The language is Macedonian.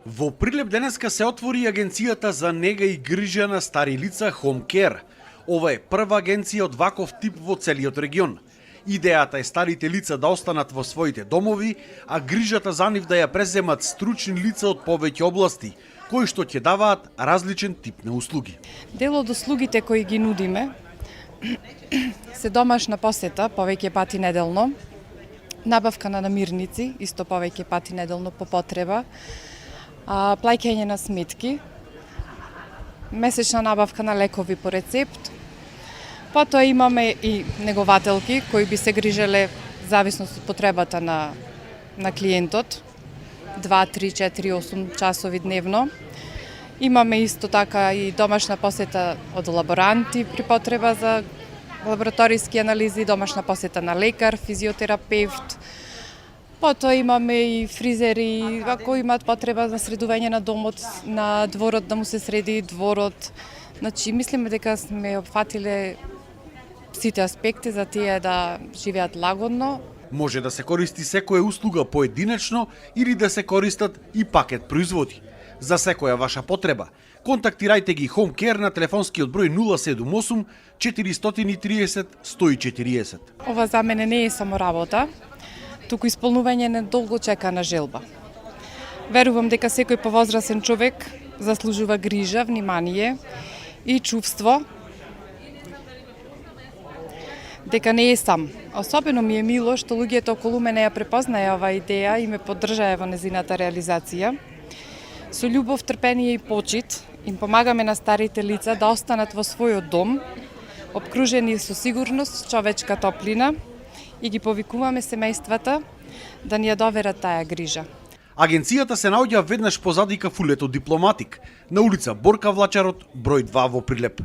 Во Прилеп денеска се отвори агенцијата за нега и грижа на стари лица Home Care. Ова е прва агенција од ваков тип во целиот регион. Идејата е старите лица да останат во своите домови, а грижата за нив да ја преземат стручни лица од повеќе области, кои што ќе даваат различен тип на услуги. Дел од услугите кои ги нудиме се домашна посета повеќе пати неделно, набавка на намирници исто повеќе пати неделно по потреба, плаќање на сметки, месечна набавка на лекови по рецепт. Потоа имаме и негователки кои би се грижеле зависност од потребата на клиентот, 2, 3, 4, 8 часови дневно. Имаме исто така и домашна посета од лаборанти при потреба за лабораториски анализи, домашна посета на лекар, физиотерапевт. Потоа имаме и фризери, ако имаат потреба за средување на домот, на дворот, да му се среди дворот. Значи, мислиме дека сме опфатиле сите аспекти за тие да живеат лагодно. Може да се користи секоја услуга поединечно или да се користат и пакет производи. За секоја ваша потреба, контактирајте ги Home Care на телефонскиот број 078 430 140. Ова за мене не е само работа, туку исполнување на долго чекана желба. Верувам дека секој повозрасен човек заслужува грижа, внимание и чувство дека не е сам. Особено ми е мило што луѓето околу мене ја препознаја оваа идеја и ме поддржаја во незината реализација. Со љубов, трпение и почит им помагаме на старите лица да останат во својот дом, обкружени со сигурност, човечка топлина, и ги повикуваме семејствата да ни ја доверат таа грижа. Агенцијата се наоѓа веднаш позади кафулето Дипломатик, на улица Борка Влачарот, број 2 во Прилеп.